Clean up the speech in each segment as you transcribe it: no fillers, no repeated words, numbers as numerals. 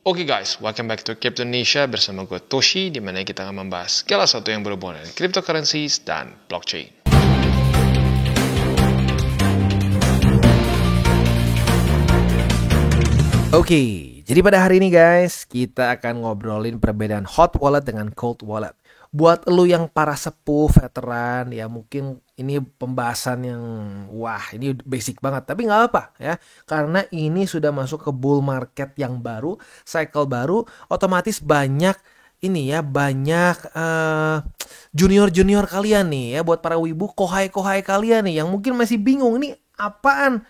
Oke guys, welcome back to Crypto Indonesia bersama gue Toshi, di mana kita akan membahas segala sesuatu yang berhubungan dengan cryptocurrencies dan blockchain. Oke, jadi pada hari ini guys, kita akan ngobrolin perbedaan hot wallet dengan cold wallet. Buat lu yang para sepuh, veteran, ya mungkin ini pembahasan yang wah ini basic banget. Tapi nggak apa ya, karena ini sudah masuk ke bull market yang baru, cycle baru, otomatis banyak ini ya, banyak junior-junior kalian nih ya, buat para wibu, kohai-kohai kalian nih yang mungkin masih bingung nih apaan,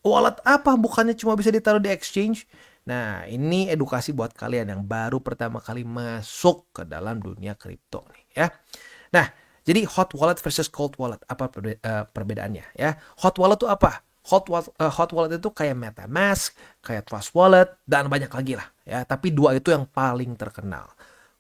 wallet apa, bukannya cuma bisa ditaruh di exchange. Nah, ini edukasi buat kalian yang baru pertama kali masuk ke dalam dunia kripto nih ya. Nah, jadi hot wallet versus cold wallet, apa perbedaannya ya? Hot wallet itu apa? Hot wallet itu kayak MetaMask, kayak Trust Wallet, dan banyak lagi lah ya. Tapi dua itu yang paling terkenal.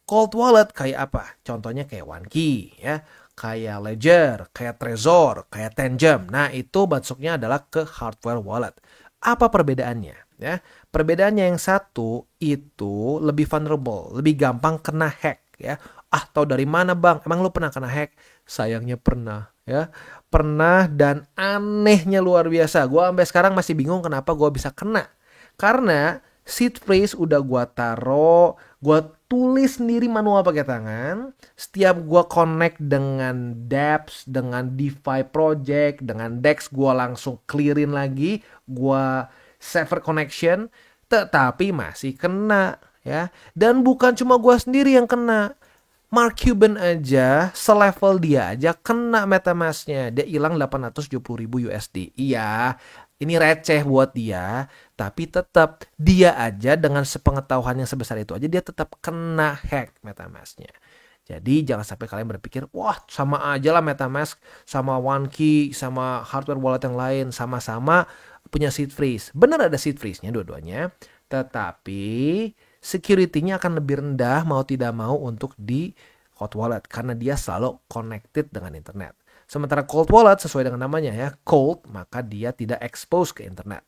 Cold wallet kayak apa? Contohnya kayak OneKey ya, kayak Ledger, kayak Trezor, kayak Tangem. Nah, itu masuknya adalah ke hardware wallet. Apa perbedaannya? Ya, perbedaannya yang satu itu lebih vulnerable, lebih gampang kena hack ya. Ah, tahu dari mana bang? Emang lu pernah kena hack? Sayangnya pernah ya. Pernah, dan anehnya luar biasa. Gua sampai sekarang masih bingung kenapa gua bisa kena. Karena seed phrase udah gua taro, gua tulis sendiri manual pakai tangan. Setiap gua connect dengan dApps, dengan DeFi project, dengan DEX, gua langsung clearin lagi, gua server connection, tetapi masih kena ya. Dan bukan cuma gua sendiri yang kena. Mark Cuban aja, selevel dia aja kena MetaMask-nya. Dia hilang 870.000 USD. Iya, ini receh buat dia, tapi tetap dia aja dengan sepengetahuan yang sebesar itu aja dia tetap kena hack MetaMask-nya. Jadi jangan sampai kalian berpikir, wah sama aja lah MetaMask sama OneKey sama hardware wallet yang lain sama-sama punya seed phrase. Benar ada seed phrase-nya dua-duanya, tetapi security-nya akan lebih rendah mau tidak mau untuk di hot wallet karena dia selalu connected dengan internet. Sementara cold wallet sesuai dengan namanya ya, cold, maka dia tidak expose ke internet.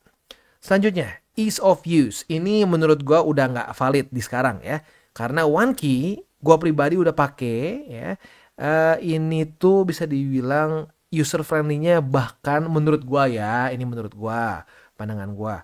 Selanjutnya, ease of use. Ini menurut gua udah nggak valid di sekarang ya. Karena OneKey, gua pribadi udah pakai ya. Ini tuh bisa dibilang user friendly-nya, bahkan menurut gua ya, ini menurut gua, pandangan gua,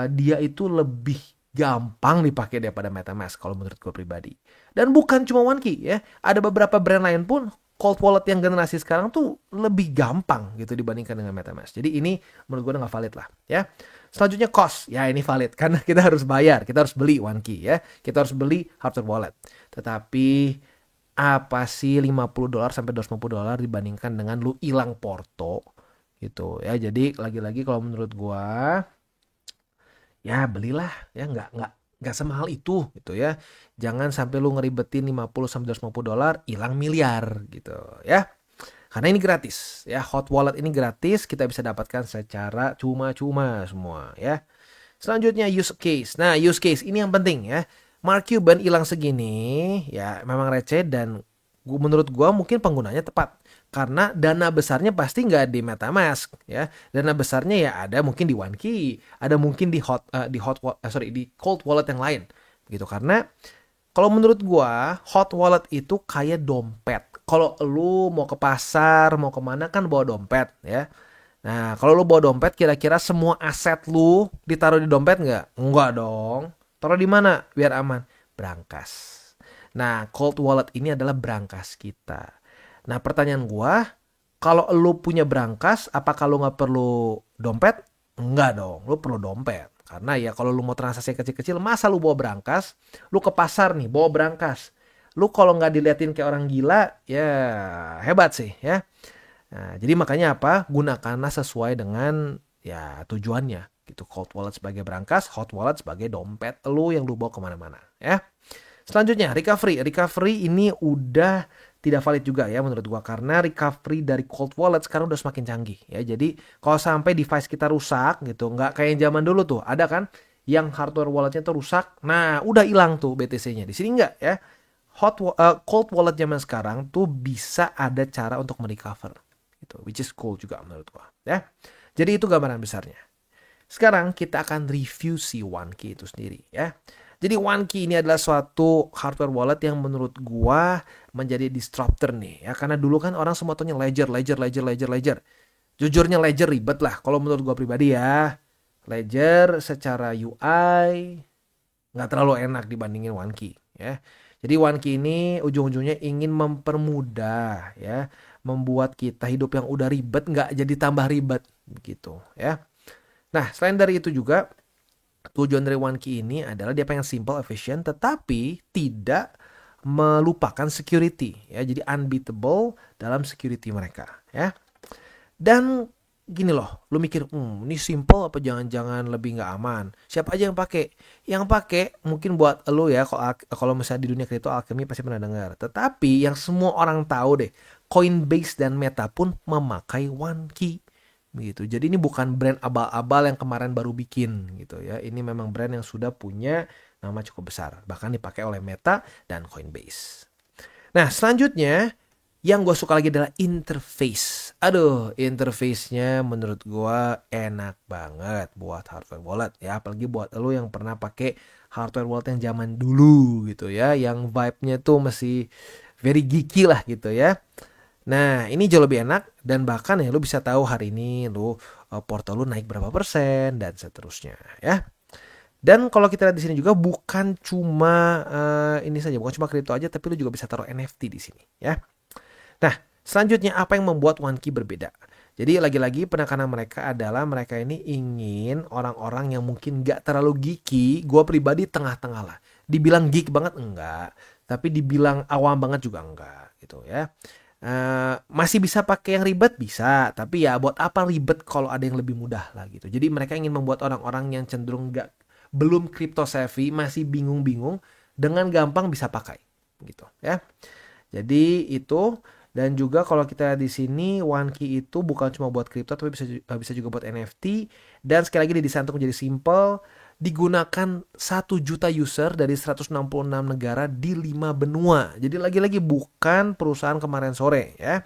dia itu lebih gampang dipakai daripada MetaMask kalau menurut gue pribadi. Dan bukan cuma OneKey ya, ada beberapa brand lain pun cold wallet yang generasi sekarang tuh lebih gampang gitu dibandingkan dengan MetaMask. Jadi ini menurut gue udah gak valid lah ya. Selanjutnya cost, ya ini valid karena kita harus bayar, kita harus beli OneKey ya, kita harus beli hardware wallet. Tetapi apa sih $50 sampai $250 dibandingkan dengan lu hilang porto gitu ya. Jadi lagi-lagi kalau menurut gue, ya belilah ya, nggak semahal itu gitu ya. Jangan sampai lu ngeribetin $50 sampai $250 hilang miliar gitu ya. Karena ini gratis ya, hot wallet ini gratis, kita bisa dapatkan secara cuma-cuma semua ya. Selanjutnya use case. Nah, use case ini yang penting ya. Mark Cuban hilang segini ya memang receh, dan menurut gua mungkin penggunanya tepat. Karena dana besarnya pasti nggak di MetaMask ya. Dana besarnya ya ada mungkin di OneKey, ada mungkin di cold wallet yang lain gitu. Karena kalau menurut gua hot wallet itu kayak dompet. Kalau lu mau ke pasar, mau kemana kan bawa dompet ya. Nah, kalau lu bawa dompet, kira-kira semua aset lu ditaruh di dompet nggak? Enggak dong. Taruh di mana biar aman? Brankas. Nah, cold wallet ini adalah brankas kita. Nah, pertanyaan gua, kalau lu punya brankas, apakah lu nggak perlu dompet? Enggak dong, lu perlu dompet. Karena ya kalau lu mau transaksi kecil-kecil, masa lu bawa brankas? Lu ke pasar nih, bawa brankas. Lu kalau nggak diliatin kayak orang gila, ya hebat sih ya. Nah, jadi makanya apa? Gunakanlah sesuai dengan ya tujuannya. Gitu, cold wallet sebagai brankas, hot wallet sebagai dompet lu yang lu bawa kemana-mana ya. Selanjutnya recovery. Recovery ini udah tidak valid juga ya menurut gua, karena recovery dari cold wallet sekarang udah semakin canggih ya. Jadi kalau sampai device kita rusak gitu, nggak kayak yang zaman dulu tuh, ada kan yang hardware walletnya tuh rusak, nah udah hilang tuh BTC-nya. Di sini nggak ya. Cold wallet zaman sekarang tuh bisa ada cara untuk merecover gitu, which is cool juga menurut gua ya. Jadi itu gambaran besarnya. Sekarang kita akan review si OneKey itu sendiri ya. Jadi OneKey ini adalah suatu hardware wallet yang menurut gua menjadi disruptor nih ya, karena dulu kan orang semua taunya Ledger. Jujurnya Ledger ribet lah kalau menurut gua pribadi ya. Ledger secara UI nggak terlalu enak dibandingin OneKey ya. Jadi OneKey ini ujung-ujungnya ingin mempermudah ya, membuat kita hidup yang udah ribet nggak jadi tambah ribet gitu ya. Nah, selain dari itu juga tujuan dari OneKey ini adalah dia pengen simple, efficient, tetapi tidak melupakan security ya. Jadi unbeatable dalam security mereka ya. Dan gini loh, lu mikir, ini simple apa jangan-jangan lebih nggak aman? Siapa aja yang pakai? Yang pakai mungkin buat lu ya, kalau misalnya di dunia kripto Alchemy pasti pernah dengar. Tetapi yang semua orang tahu deh, Coinbase dan Meta pun memakai OneKey. Gitu. Jadi ini bukan brand abal-abal yang kemarin baru bikin gitu ya. Ini memang brand yang sudah punya nama cukup besar, bahkan dipakai oleh Meta dan Coinbase. Nah, selanjutnya yang gue suka lagi adalah interface. Aduh, interface-nya menurut gue enak banget buat hardware wallet ya, apalagi buat lo yang pernah pakai hardware wallet yang zaman dulu gitu ya, yang vibe-nya tuh masih very geeky lah gitu ya. Nah, ini jauh lebih enak dan bahkan ya lu bisa tahu hari ini porto lu naik berapa persen dan seterusnya ya. Dan kalau kita lihat di sini juga bukan cuma ini saja, bukan cuma kripto aja, tapi lu juga bisa taruh NFT di sini ya. Nah, selanjutnya apa yang membuat OneKey berbeda? Jadi lagi-lagi penekanan mereka adalah mereka ini ingin orang-orang yang mungkin gak terlalu geeky, gue pribadi tengah-tengah lah. Dibilang geek banget enggak, tapi dibilang awam banget juga enggak gitu ya. Masih bisa pakai yang ribet bisa, tapi ya buat apa ribet kalau ada yang lebih mudah lah gitu. Jadi mereka ingin membuat orang-orang yang cenderung belum crypto savvy, masih bingung-bingung, dengan gampang bisa pakai gitu ya. Jadi itu, dan juga kalau kita di sini OneKey itu bukan cuma buat kripto tapi bisa juga buat NFT, dan sekali lagi didesain untuk menjadi simple. Digunakan 1 juta user dari 166 negara di 5 benua. Jadi lagi-lagi bukan perusahaan kemarin sore ya.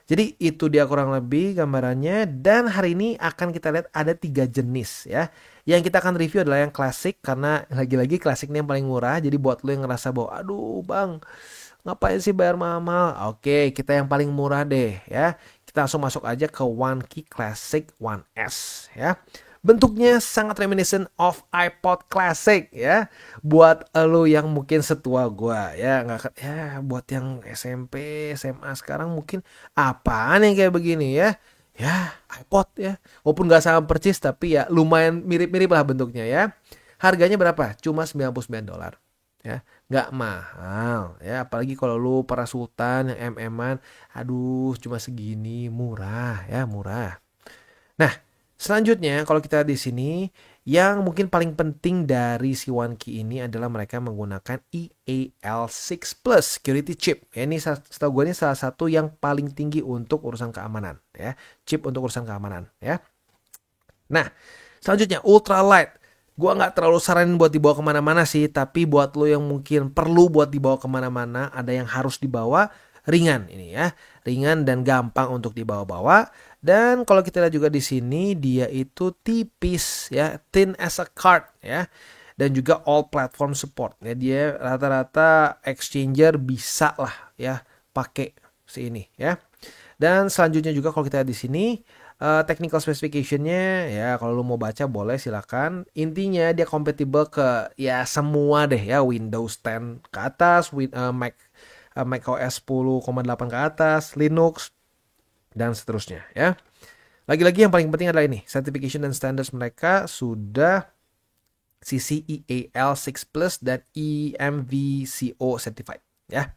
Jadi itu dia kurang lebih gambarannya. Dan hari ini akan kita lihat ada 3 jenis ya. Yang kita akan review adalah yang klasik, karena lagi-lagi klasiknya yang paling murah. Jadi buat lo yang ngerasa bahwa aduh bang, ngapain sih bayar mahal? Oke, kita yang paling murah deh ya. Kita langsung masuk aja ke OneKey Classic 1S ya. Bentuknya sangat reminiscent of iPod Classic ya. Buat lo yang mungkin setua gua ya, buat yang SMP, SMA sekarang mungkin apaan yang kayak begini ya. Ya, iPod ya. Walaupun gak sama persis tapi ya lumayan mirip-mirip lah bentuknya ya. Harganya berapa? Cuma $99 ya. Gak mahal ya, apalagi kalau lu para sultan yang MM-an, aduh cuma segini, murah ya, murah. Nah, selanjutnya kalau kita di sini yang mungkin paling penting dari si OneKey ini adalah mereka menggunakan EAL6 Plus security chip. Ya, ini setahu gue ini salah satu yang paling tinggi untuk urusan keamanan ya, chip untuk urusan keamanan ya. Nah, selanjutnya ultralight. Gua nggak terlalu saranin buat dibawa kemana-mana sih, tapi buat lo yang mungkin perlu buat dibawa kemana-mana, ada yang harus dibawa, ringan ini ya, ringan dan gampang untuk dibawa-bawa. Dan kalau kita lihat juga di sini dia itu tipis ya, thin as a card ya, dan juga all platform support ya. Dia rata-rata exchanger bisa lah ya pakai si ini ya. Dan selanjutnya juga kalau kita lihat di sini technical specification-nya ya, kalau lu mau baca boleh silakan. Intinya dia compatible ke ya semua deh ya, Windows 10 ke atas, Mac OS 10,8 ke atas, Linux dan seterusnya ya. Lagi-lagi yang paling penting adalah ini, certification dan standards mereka sudah CC EAL6 Plus dan EMVCO certified ya.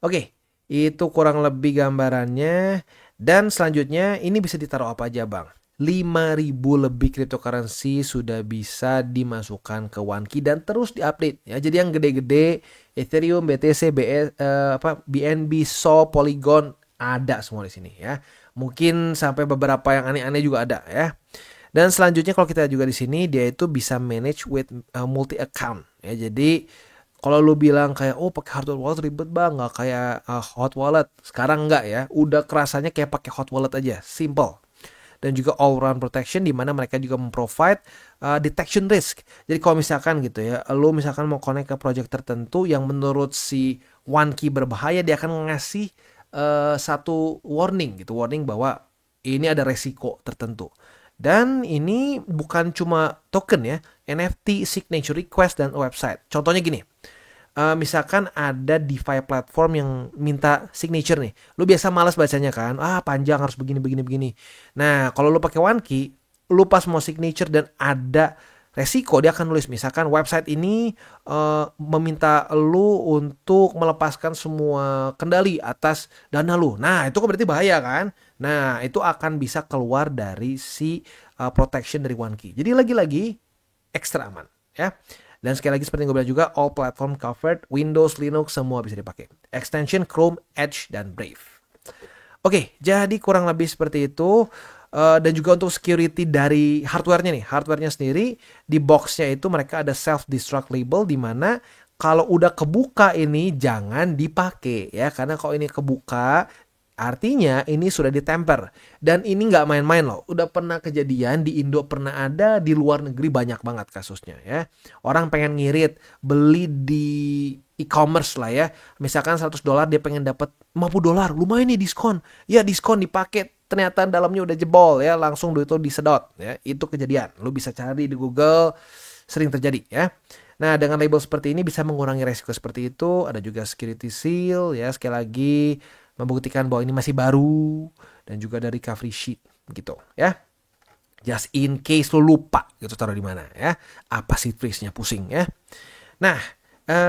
Oke, itu kurang lebih gambarannya. Dan selanjutnya ini bisa ditaruh apa aja bang? 5.000 lebih cryptocurrency sudah bisa dimasukkan ke OneKey dan terus diupdate ya. Jadi yang gede-gede Ethereum, BTC, BNB, SOL, Polygon ada semua di sini ya. Mungkin sampai beberapa yang aneh-aneh juga ada ya. Dan selanjutnya kalau kita juga di sini dia itu bisa manage with multi account ya. Jadi kalau lu bilang kayak pakai hardware wallet ribet bang, nggak kayak hot wallet. Sekarang nggak ya, udah kerasanya kayak pakai hot wallet aja, simple. dan juga all round protection, di mana mereka juga memprovide detection risk. Jadi kalau misalkan gitu ya, lo misalkan mau connect ke project tertentu yang menurut si OneKey berbahaya, dia akan ngasih satu warning bahwa ini ada resiko tertentu. Dan ini bukan cuma token ya, NFT, signature request, dan website. Contohnya gini, misalkan ada DeFi platform yang minta signature nih, lu biasa malas bacanya kan, panjang harus begini. Nah kalau lu pakai OneKey, lu pas mau signature dan ada resiko, dia akan nulis misalkan website ini meminta lu untuk melepaskan semua kendali atas dana lu. Nah itu kan berarti bahaya kan. Nah itu akan bisa keluar dari si protection dari OneKey. Jadi lagi-lagi ekstra aman ya. Dan sekali lagi seperti yang gue bilang juga, all platform covered, Windows, Linux, semua bisa dipakai. Extension Chrome, Edge, dan Brave. Oke, jadi kurang lebih seperti itu. Dan juga untuk security dari hardware-nya nih. Hardware-nya sendiri, di box-nya itu mereka ada self-destruct label, di mana kalau udah kebuka ini jangan dipakai ya. Karena kalau ini kebuka, artinya ini sudah ditemper. Dan ini nggak main-main loh. Udah pernah kejadian di Indo, pernah ada, di luar negeri banyak banget kasusnya ya. Orang pengen ngirit, beli di e-commerce lah ya. Misalkan $100 dia pengen dapat $50. Lumayan nih diskon. Ya diskon dipakai. Ternyata dalamnya udah jebol ya. Langsung duit itu disedot ya. Itu kejadian. Lu bisa cari di Google. Sering terjadi ya. Nah dengan label seperti ini bisa mengurangi resiko seperti itu. Ada juga security seal ya. Sekali lagi membuktikan bahwa ini masih baru, dan juga dari recovery sheet gitu ya. Just in case lo lupa gitu taruh di mana ya. Apa sih phrase-nya, pusing ya. Nah,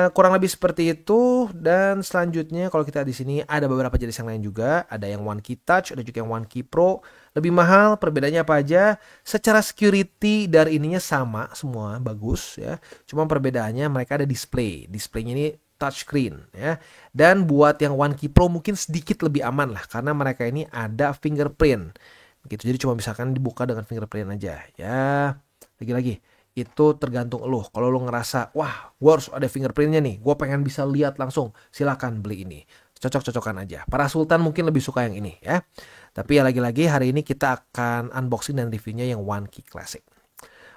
kurang lebih seperti itu. Dan selanjutnya kalau kita di sini ada beberapa jenis yang lain juga. Ada yang OneKey Touch, ada juga yang OneKey Pro. Lebih mahal, perbedaannya apa aja? Secara security dari ininya sama semua, bagus ya. Cuma perbedaannya mereka ada display. Displaynya ini touchscreen ya. Dan buat yang OneKey Pro mungkin sedikit lebih aman lah, karena mereka ini ada fingerprint gitu. Jadi cuma misalkan dibuka dengan fingerprint aja ya. Lagi-lagi itu tergantung lo. Kalau lo ngerasa wah gue harus ada fingerprintnya nih, gue pengen bisa lihat langsung, silakan beli ini. Cocok-cocokan aja. Para sultan mungkin lebih suka yang ini ya. Tapi ya lagi-lagi hari ini kita akan unboxing dan reviewnya yang OneKey Classic.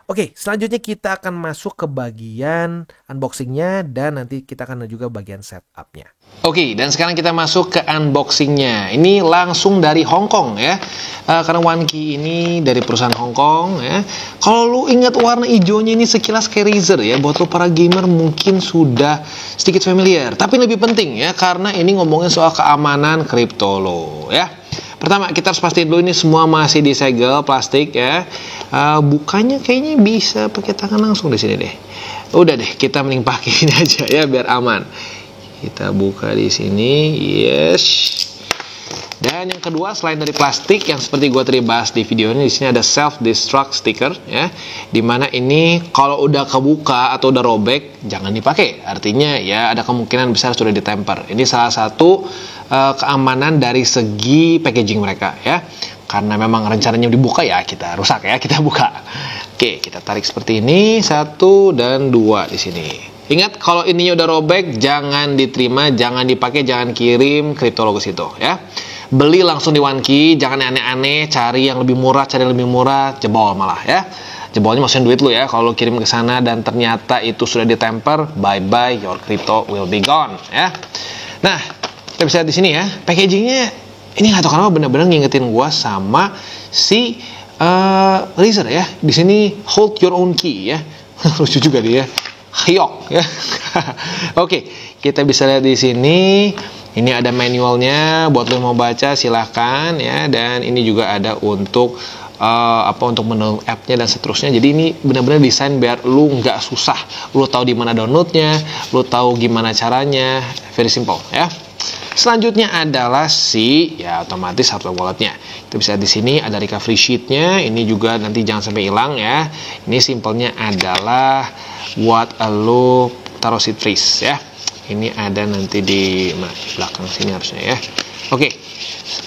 Oke, selanjutnya kita akan masuk ke bagian unboxingnya, dan nanti kita akan juga bagian setupnya. Oke, dan sekarang kita masuk ke unboxingnya. Ini langsung dari Hong Kong ya. Karena OneKey ini dari perusahaan Hong Kong ya. Kalau lu ingat warna hijaunya ini sekilas kayak Razer ya. Buat lu para gamer mungkin sudah sedikit familiar. Tapi lebih penting ya, karena ini ngomongin soal keamanan kripto lo ya. Pertama, kita harus pastiin dulu ini semua masih disegel plastik ya. Bukanya kayaknya bisa pakai tangan langsung di sini deh. Udah deh, kita mending pakai ini aja ya biar aman. Kita buka di sini, yes. Dan yang kedua, selain dari plastik yang seperti gue tadi bahas di video ini, di sini ada self destruct sticker ya. Dimana ini kalau udah kebuka atau udah robek jangan dipakai. Artinya ya ada kemungkinan besar sudah ditemper. Ini salah satu keamanan dari segi packaging mereka ya. Karena memang rencananya dibuka ya kita rusak ya, kita buka. Oke, kita tarik seperti ini, 1 dan 2 di sini. Ingat kalau ininya udah robek jangan diterima, jangan dipakai, jangan kirim kripto lo ke situ ya. Beli langsung di OneKey, jangan aneh-aneh, cari yang lebih murah, jebol malah ya. Jebolnya maksudnya duit lu ya. Kalau kirim ke sana dan ternyata itu sudah ditemper, bye bye, your crypto will be gone ya. Nah, kita bisa lihat di sini ya, packagingnya ini nggak tahu kenapa bener-bener ngingetin gua sama si Razer ya. Di sini hold your own key ya. Lucu juga dia. Hyok ya. Oke, kita bisa lihat di sini. Ini ada manualnya, buat lo yang mau baca silahkan ya. Dan ini juga ada untuk untuk menu app-nya dan seterusnya. Jadi ini benar-benar desain biar lu nggak susah. Lu tahu di mana downloadnya, lu tahu gimana caranya, very simple ya. Selanjutnya adalah ya otomatis hardware walletnya. Kita bisa di sini ada recovery sheet-nya. Ini juga nanti jangan sampai hilang ya. Ini simpelnya adalah buat lo taruh seed phrase ya. Ini ada nanti di belakang sini harusnya ya. Oke,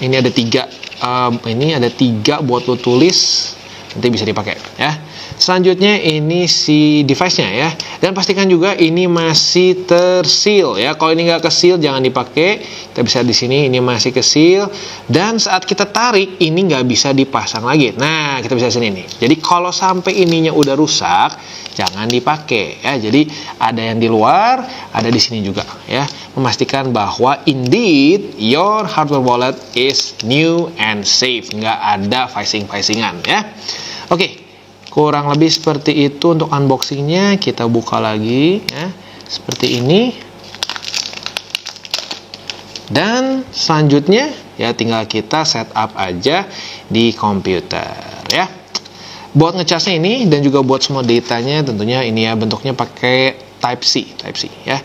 ini ada 3. Ini ada 3 buat lo tulis, nanti bisa dipakai ya. selanjutnya ini si device-nya ya. Dan pastikan juga ini masih terseal ya. Kalau ini nggak keseal jangan dipakai. Kita bisa di sini ini masih keseal. Dan saat kita tarik ini nggak bisa dipasang lagi. Nah, kita bisa di sini nih. Jadi kalau sampai ininya udah rusak, jangan dipakai ya. Jadi ada yang di luar, ada di sini juga ya. Memastikan bahwa indeed your hardware wallet is new and safe. Nggak ada phishing-phishingan ya. Oke. Kurang lebih seperti itu untuk unboxingnya. Kita buka lagi ya, seperti ini. Dan selanjutnya ya tinggal kita setup aja di komputer ya. Buat ngecasnya ini dan juga buat semua datanya tentunya ini ya bentuknya pakai Type C ya.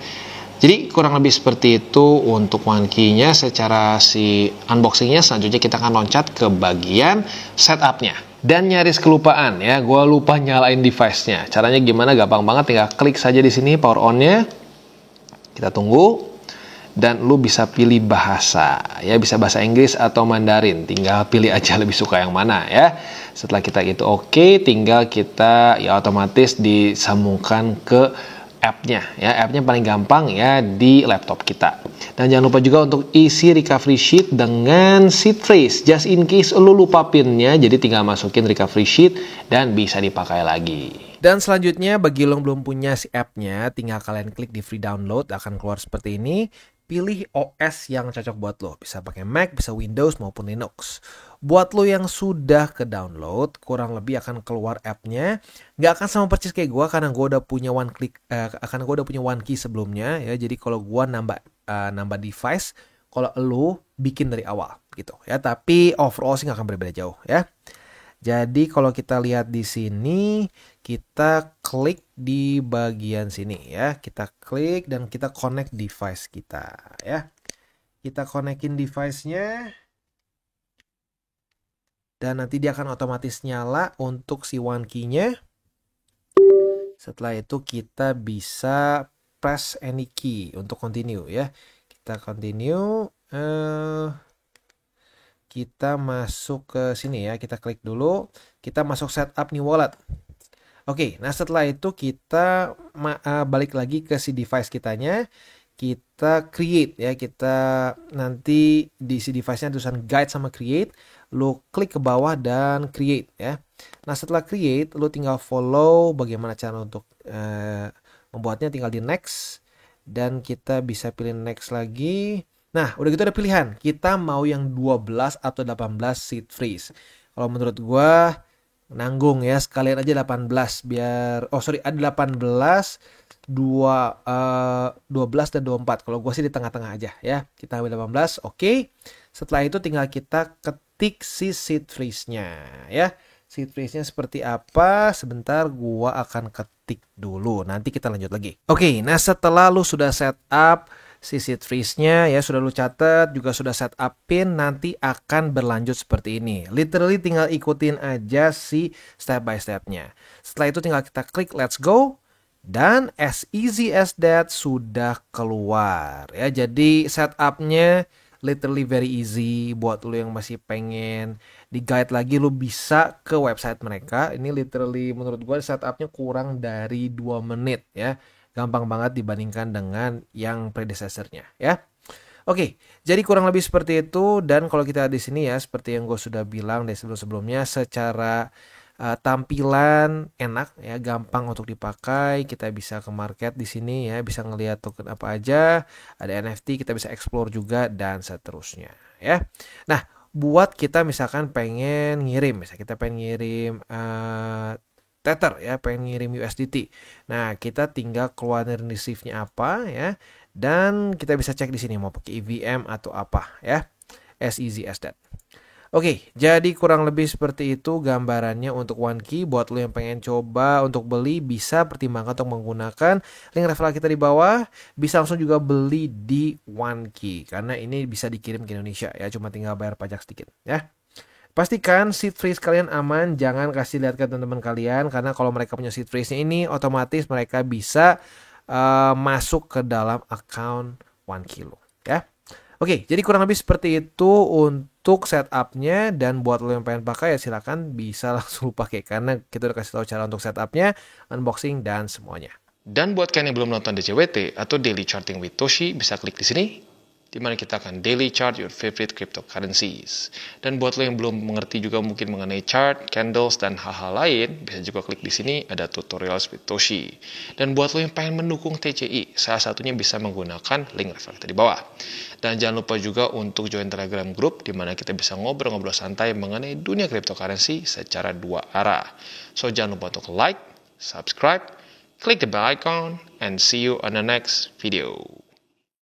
Jadi kurang lebih seperti itu untuk OneKey-nya secara si unboxingnya. Selanjutnya kita akan loncat ke bagian setupnya. Dan nyaris kelupaan ya, gue lupa nyalain device-nya. Caranya gimana? Gampang banget, tinggal klik saja di sini power on-nya. Kita tunggu dan lu bisa pilih bahasa ya, bisa bahasa Inggris atau Mandarin. Tinggal pilih aja lebih suka yang mana ya. Setelah kita itu oke, tinggal kita ya otomatis disambungkan ke app-nya ya. App-nya paling gampang ya di laptop kita. Dan jangan lupa juga untuk isi recovery sheet dengan seed phrase. Just in case lu lupa pinnya, jadi tinggal masukin recovery sheet dan bisa dipakai lagi. Dan selanjutnya bagi lo yang belum punya si app-nya, tinggal kalian klik di free download, akan keluar seperti ini. Pilih OS yang cocok buat lo. Bisa pakai Mac, bisa Windows maupun Linux. Buat lo yang sudah ke download, kurang lebih akan keluar app-nya. Nggak akan sama persis kayak gue karena gue udah punya OneKey sebelumnya ya. Jadi kalau gue nambah device, kalau lo bikin dari awal gitu ya. Tapi overall sih nggak akan berbeda jauh ya. Jadi kalau kita lihat di sini, kita klik di bagian sini ya. Kita klik dan kita connect device kita ya. Kita connectin device-nya. Dan nanti dia akan otomatis nyala untuk si OneKey-nya. Setelah itu kita bisa press any key untuk continue ya. Kita continue. Kita masuk ke sini ya, kita klik dulu, kita masuk setup new wallet. Oke, nah setelah itu kita balik lagi ke si device kitanya, kita create ya, kita nanti di si device-nya tulisan guide sama create, lu klik ke bawah dan create ya. Nah setelah create, lu tinggal follow bagaimana cara untuk membuatnya, tinggal di next, dan kita bisa pilih next lagi. Nah, udah gitu ada pilihan. Kita mau yang 12 atau 18 seed phrase. Kalau menurut gua nanggung ya, sekalian aja 18 biar ada 18, 12 dan 24. Kalau gua sih di tengah-tengah aja ya. Kita ambil 18, oke. Setelah itu tinggal kita ketik si seed phrase-nya ya. Seed phrase-nya seperti apa? Sebentar gua akan ketik dulu. Nanti kita lanjut lagi. Oke, nah setelah lu sudah setup si seed phrase-nya ya, sudah lu catat, juga sudah set up pin, nanti akan berlanjut seperti ini. Literally tinggal ikutin aja si step by step-nya. Setelah itu tinggal kita klik let's go, dan as easy as that sudah keluar ya. Jadi setup-nya literally very easy. Buat lu yang masih pengen di guide lagi, lu bisa ke website mereka. Ini literally menurut gue setup-nya kurang dari 2 menit ya. Gampang banget dibandingkan dengan yang predecessor-nya ya. Oke, jadi kurang lebih seperti itu. Dan kalau kita di sini ya, seperti yang gue sudah bilang dari sebelum-sebelumnya, secara tampilan enak ya, gampang untuk dipakai. Kita bisa ke market di sini ya, bisa ngelihat token apa aja, ada NFT, kita bisa explore juga dan seterusnya ya. Nah, buat kita misalkan pengen ngirim, misalnya kita pengen ngirim Tether ya, pengen ngirim USDT. Nah, kita tinggal keluarin receive-nya apa ya, dan kita bisa cek di sini mau pakai EVM atau apa ya. As easy as that. Oke, jadi kurang lebih seperti itu gambarannya untuk OneKey. Buat lo yang pengen coba untuk beli, bisa pertimbangkan untuk menggunakan link referral kita di bawah. Bisa langsung juga beli di OneKey karena ini bisa dikirim ke Indonesia ya, cuma tinggal bayar pajak sedikit ya. Pastikan seed phrase kalian aman, jangan kasih lihat ke teman-teman kalian, karena kalau mereka punya seed phrase-nya ini, otomatis mereka bisa masuk ke dalam account OneKey lo ya. Oke, jadi kurang lebih seperti itu untuk setupnya, dan buat lo yang pengen pakai ya silakan bisa langsung pakai karena kita udah kasih tahu cara untuk setupnya, unboxing dan semuanya. Dan buat kalian yang belum nonton DCWT atau Daily Charting with Toshi, bisa klik di sini, di mana kita akan daily chart your favorite cryptocurrencies. Dan buat lo yang belum mengerti juga mungkin mengenai chart, candles, dan hal-hal lain, bisa juga klik di sini, ada tutorials with Toshi. Dan buat lo yang pengen mendukung TCI, salah satunya bisa menggunakan link referensi di bawah. Dan jangan lupa juga untuk join Telegram group, di mana kita bisa ngobrol-ngobrol santai mengenai dunia cryptocurrency secara 2 arah. So jangan lupa untuk like, subscribe, click the bell icon, and see you on the next video.